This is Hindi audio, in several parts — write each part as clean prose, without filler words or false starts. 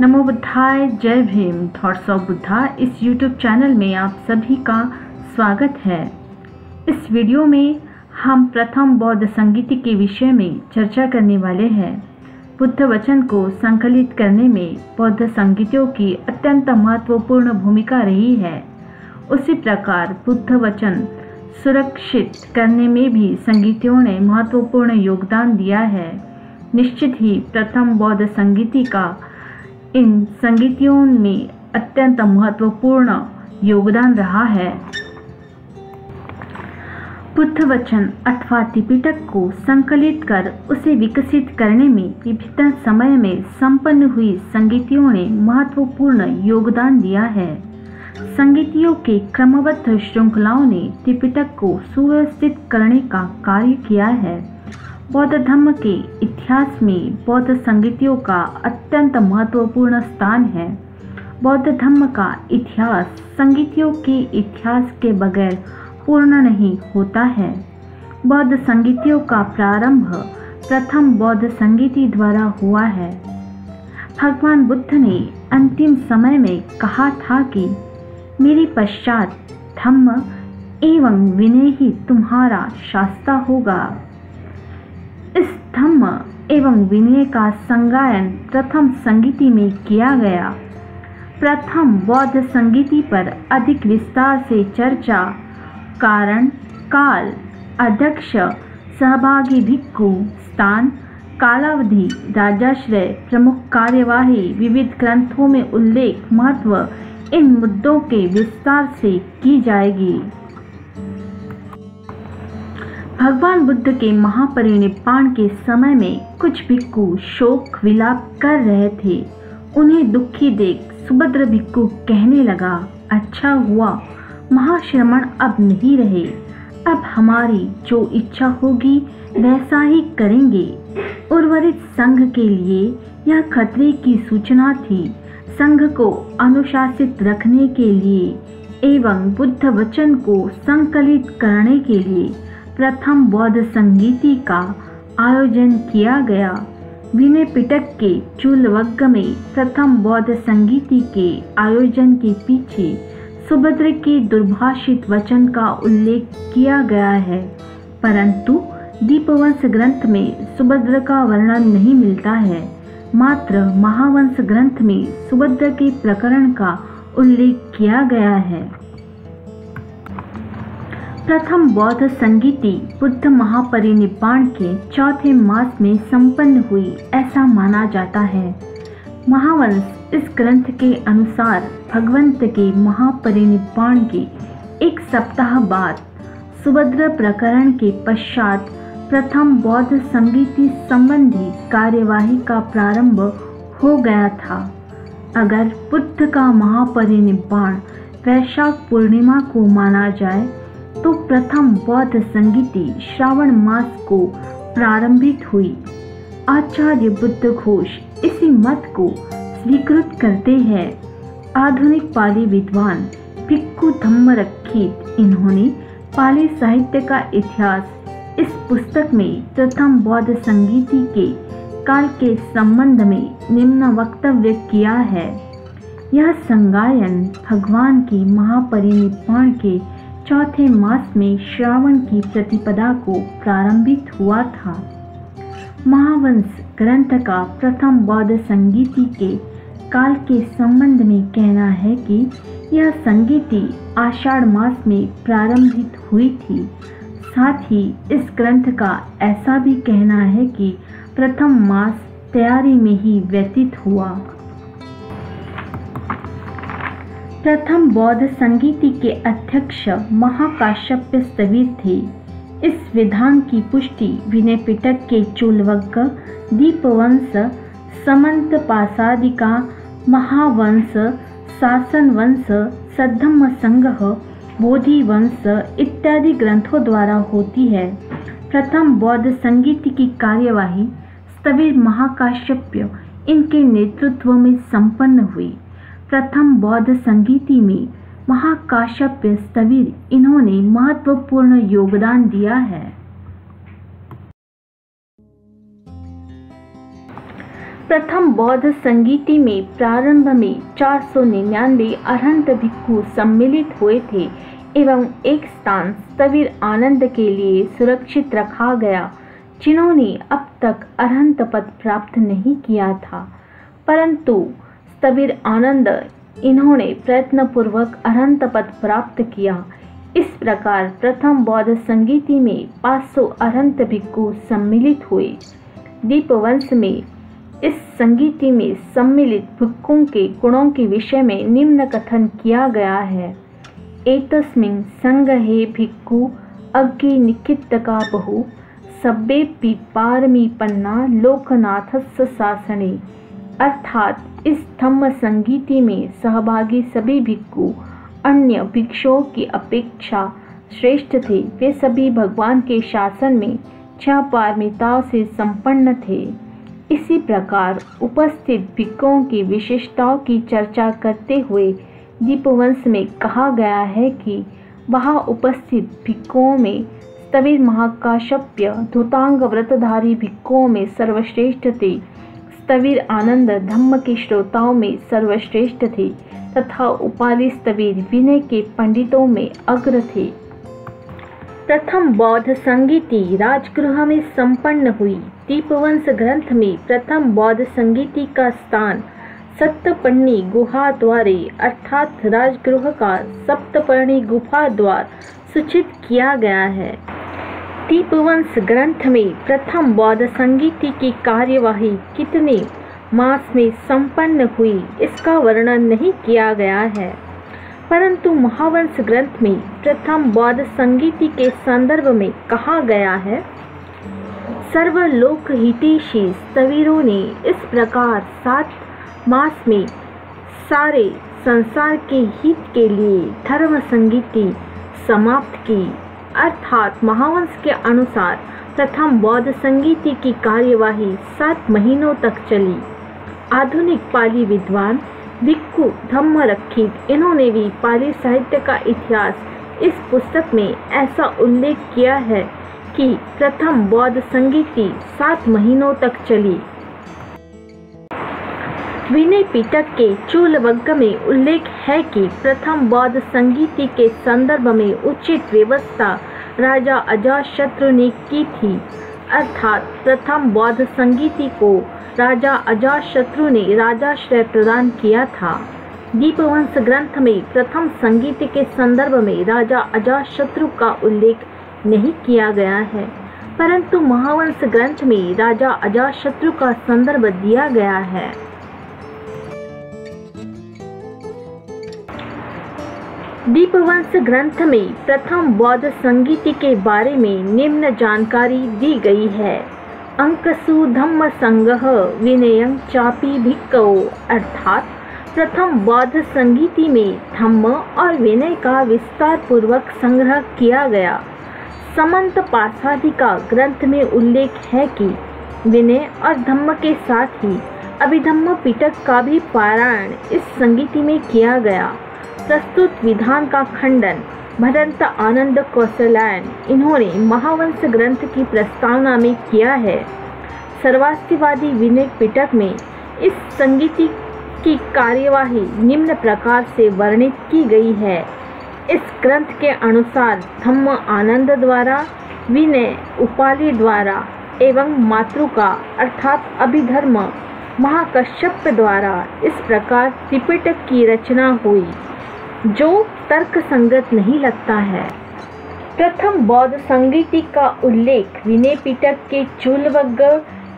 नमो बुद्धाय, जय भीम। थॉट्स ऑफ बुद्धा इस यूट्यूब चैनल में आप सभी का स्वागत है। इस वीडियो में हम प्रथम बौद्ध संगीति के विषय में चर्चा करने वाले हैं। बुद्ध वचन को संकलित करने में बौद्ध संगीतियों की अत्यंत महत्वपूर्ण भूमिका रही है। उसी प्रकार बुद्ध वचन सुरक्षित करने में भी संगीतियों ने महत्वपूर्ण योगदान दिया है। निश्चित ही प्रथम बौद्ध संगीति का इन संगीतियों में अत्यंत महत्वपूर्ण योगदान रहा है। बुद्ध वचन अथवा त्रिपिटक को संकलित कर उसे विकसित करने में विभिन्न समय में संपन्न हुई संगीतियों ने महत्वपूर्ण योगदान दिया है। संगीतियों के क्रमबद्ध श्रृंखलाओं ने त्रिपिटक को सुव्यवस्थित करने का कार्य किया है। बौद्ध धर्म के इतिहास में बौद्ध संगीतियों का अत्यंत महत्वपूर्ण स्थान है। बौद्ध धर्म का इतिहास संगीतियों के इतिहास के बगैर पूर्ण नहीं होता है। बौद्ध संगीतियों का प्रारंभ प्रथम बौद्ध संगीति द्वारा हुआ है। भगवान बुद्ध ने अंतिम समय में कहा था कि मेरे पश्चात धम्म एवं विनय ही तुम्हारा शास्ता होगा। इस धम्म एवं विनय का संगायन प्रथम संगीति में किया गया। प्रथम बौद्ध संगीति पर अधिक विस्तार से चर्चा, कारण, काल, अध्यक्ष, सहभागी भिक्खु, स्थान, कालावधि, राजाश्रय, प्रमुख कार्यवाही, विविध ग्रंथों में उल्लेख, महत्व, इन मुद्दों के विस्तार से की जाएगी। भगवान बुद्ध के महापरिनिर्वाण के समय में कुछ भिक्खु शोक विलाप कर रहे थे। उन्हें दुखी देख सुभद्र भिक्खु कहने लगा, अच्छा हुआ महाश्रमण अब नहीं रहे। अब हमारी जो इच्छा होगी वैसा ही करेंगे। उर्वरित संघ के लिए यह खतरे की सूचना थी। संघ को अनुशासित रखने के लिए एवं बुद्ध वचन को संकलित करने के लिए प्रथम बौद्ध संगीति का आयोजन किया गया। विनय पिटक के चूलवग्ग में प्रथम बौद्ध संगीति के आयोजन के पीछे सुभद्र के दुर्भाषित वचन का उल्लेख किया गया है, परंतु दीपवंश ग्रंथ में सुभद्र का वर्णन नहीं मिलता है। मात्र महावंश ग्रंथ में सुभद्र के प्रकरण का उल्लेख किया गया है। प्रथम बौद्ध संगीति बुद्ध महापरिनिर्वाण के चौथे मास में संपन्न हुई ऐसा माना जाता है। महावंश इस ग्रंथ के अनुसार भगवंत के महापरिनिर्वाण के एक सप्ताह बाद सुभद्र प्रकरण के पश्चात प्रथम बौद्ध संगीति संबंधी कार्यवाही का प्रारंभ हो गया था। अगर बुद्ध का महापरिनिर्वाण वैशाख पूर्णिमा को माना जाए तो प्रथम बौद्ध संगीति श्रावण मास को प्रारंभित हुई। आचार्य बुद्ध घोष इसी मत को स्वीकृत करते हैं। आधुनिक पाली विद्वान भिक्खु धम्मरक्षित इन्होंने पाली साहित्य का इतिहास इस पुस्तक में प्रथम बौद्ध संगीति के काल के संबंध में निम्न वक्तव्य किया है। यह संगायन भगवान की महापरिनिर्वाण के चौथे मास में श्रावण की प्रतिपदा को प्रारंभित हुआ था। महावंश ग्रंथ का प्रथम बौद्ध संगीति के काल के संबंध में कहना है कि यह संगीति आषाढ़ मास में प्रारंभित हुई थी। साथ ही इस ग्रंथ का ऐसा भी कहना है कि प्रथम मास तैयारी में ही व्यतीत हुआ। प्रथम बौद्ध संगीति के अध्यक्ष महाकाश्यप स्थविर थे। इस विधान की पुष्टि विनय पिटक के चूलवग्ग, दीपवंश, समंतपासादिका, महावंश, शासनवंश, सद्धम्म संग्रह, बोधिवंश इत्यादि ग्रंथों द्वारा होती है। प्रथम बौद्ध संगीति की कार्यवाही स्थविर महाकाश्यप इनके नेतृत्व में संपन्न हुई। प्रथम बौद्ध संगीति में महाकाश्यप स्थविर इन्होंने महत्वपूर्ण योगदान दिया है। प्रथम बौद्ध संगीति में प्रारंभ में 499 अरहंत भिक्खु सम्मिलित हुए थे एवं एक स्थान स्थविर आनंद के लिए सुरक्षित रखा गया, जिन्होंने अब तक अरहंत पद प्राप्त नहीं किया था, परंतु स्थविर आनंद इन्होंने प्रयत्नपूर्वक अरहंत पद प्राप्त किया। इस प्रकार प्रथम बौद्ध संगीति में 500 अरहंत भिक्खु सम्मिलित हुए। दीपवंश में इस संगीति में सम्मिलित भिक्खुओं के गुणों के विषय में निम्न कथन किया गया है। एतस्मिन् संगहे भिक्खु अग्गे निखित्तका बहु सब्बेपि पारमीपन्ना लोकनाथस्य शासने। अर्थात इस धम्म संगीति में सहभागी सभी भिक्खु अन्य भिक्षुओं की अपेक्षा श्रेष्ठ थे। वे सभी भगवान के शासन में 6 पारमिताओं से संपन्न थे। इसी प्रकार उपस्थित भिक्खुओं की विशेषताओं की चर्चा करते हुए दीपवंश में कहा गया है कि वहाँ उपस्थित भिक्खुओं में स्थविर महाकाश्यप्य धूतांग व्रतधारी भिक्खुओं में सर्वश्रेष्ठ थे। स्थविर आनंद धम्म के श्रोताओं में सर्वश्रेष्ठ थे तथा उपाली स्थविर विनय के पंडितों में अग्र थे। प्रथम बौद्ध संगीति राजगृह में संपन्न हुई। दीपवंश ग्रंथ में प्रथम बौद्ध संगीति का स्थान सप्तपर्णी गुहा द्वारे अर्थात राजगृह का सप्तपर्णी गुफा द्वार सूचित किया गया है। दीपवंश ग्रंथ में प्रथम बौद्ध संगीति की कार्यवाही कितने मास में संपन्न हुई इसका वर्णन नहीं किया गया है, परंतु महावंश ग्रंथ में प्रथम बौद्ध संगीति के संदर्भ में कहा गया है। सर्वलोक हितैषी स्थविरों ने इस प्रकार 7 मास में सारे संसार के हित के लिए धर्म संगीति समाप्त की। अर्थात महावंश के अनुसार प्रथम बौद्ध संगीति की कार्यवाही 7 महीनों तक चली। आधुनिक पाली विद्वान भिक्खु धम्मरक्षित इन्होंने भी पाली साहित्य का इतिहास इस पुस्तक में ऐसा उल्लेख किया है कि प्रथम बौद्ध संगीति 7 महीनों तक चली। विनय पिटक के चूलवग्ग में उल्लेख है कि प्रथम बौद्ध संगीति के संदर्भ में उचित व्यवस्था राजा अजातशत्रु ने की थी। अर्थात प्रथम बौद्ध संगीति को राजा अजातशत्रु ने राजाश्रय प्रदान किया था। दीपवंश ग्रंथ में प्रथम संगीति के संदर्भ में राजा अजातशत्रु का उल्लेख नहीं किया गया है, परंतु महावंश ग्रंथ में राजा अजातशत्रु का संदर्भ दिया गया है। दीपवंश ग्रंथ में प्रथम बौद्ध संगीति के बारे में निम्न जानकारी दी गई है। अंकसु धम्म संगह विनयं चापि भिक्खवो। अर्थात प्रथम बौद्ध संगीति में धम्म और विनय का विस्तार पूर्वक संग्रह किया गया। समंत पासादिका ग्रंथ में उल्लेख है कि विनय और धम्म के साथ ही अभिधम्म पिटक का भी पारायण इस संगीति में किया गया। प्रस्तुत विधान का खंडन भदंत आनंद कौशलायन इन्होंने महावंश ग्रंथ की प्रस्तावना में किया है। सर्वास्तिवादी विनय पिटक में इस संगीति की कार्यवाही निम्न प्रकार से वर्णित की गई है। इस ग्रंथ के अनुसार धम्म आनंद द्वारा, विनय उपाली द्वारा एवं मातृका अर्थात अभिधर्म महाकश्यप द्वारा इस प्रकार त्रिपिटक की रचना हुई, जो तर्क संगत नहीं लगता है। प्रथम बौद्ध संगीति का उल्लेख विनय पिटक के चूलवग्ग,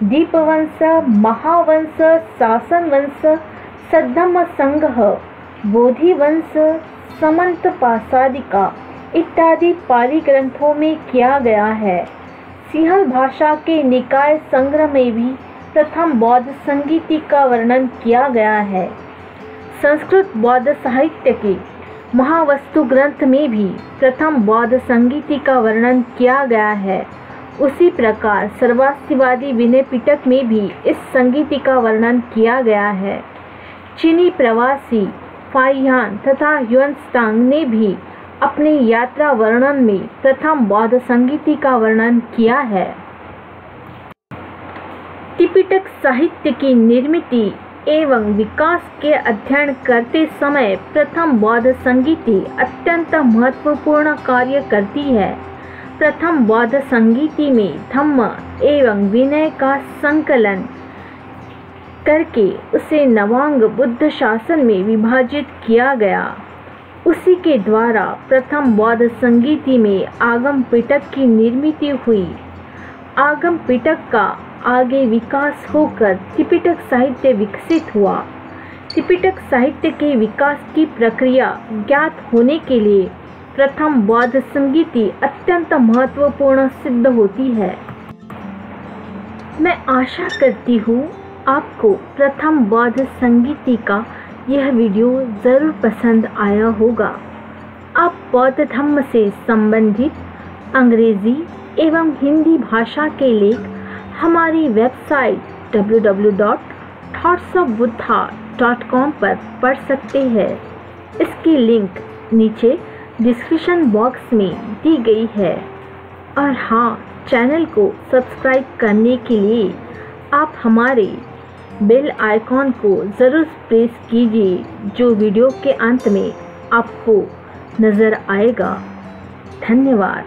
दीपवंश, महावंश, शासनवंश, सद्धम्म संग्रह, बोधिवंश, समंत पासादिका इत्यादि पाली ग्रंथों में किया गया है। सिंहल भाषा के निकाय संग्रह में भी प्रथम बौद्ध संगीति का वर्णन किया गया है। संस्कृत बौद्ध साहित्य के महावस्तु ग्रंथ में भी प्रथम बौद्ध संगीति का वर्णन किया गया है। उसी प्रकार सर्वास्तिवादी विनय पिटक में भी इस संगीति का वर्णन किया गया है। चीनी प्रवासी फाहियान तथा ह्वेनत्सांग ने भी अपने यात्रा वर्णन में प्रथम बौद्ध संगीति का वर्णन किया है। त्रिपिटक साहित्य की निर्मित एवं विकास के अध्ययन करते समय प्रथम बौद्ध संगीति अत्यंत महत्वपूर्ण कार्य करती है। प्रथम बौद्ध संगीति में धम्म एवं विनय का संकलन करके उसे नवांग बुद्ध शासन में विभाजित किया गया। उसी के द्वारा प्रथम बौद्ध संगीति में आगम पिटक की निर्मित हुई। आगम पिटक का आगे विकास होकर त्रिपिटक साहित्य विकसित हुआ। त्रिपिटक साहित्य के विकास की प्रक्रिया ज्ञात होने के लिए प्रथम बौद्ध संगीति अत्यंत महत्वपूर्ण सिद्ध होती है। मैं आशा करती हूँ आपको प्रथम बौद्ध संगीति का यह वीडियो ज़रूर पसंद आया होगा। आप बौद्ध धर्म से संबंधित अंग्रेजी एवं हिंदी भाषा के लेख हमारी वेबसाइट www.thoughtsofbuddha.com पर पढ़ सकते हैं। इसकी लिंक नीचे डिस्क्रिप्शन बॉक्स में दी गई है। और हाँ, चैनल को सब्सक्राइब करने के लिए आप हमारे बेल आइकॉन को ज़रूर प्रेस कीजिए, जो वीडियो के अंत में आपको नज़र आएगा। धन्यवाद।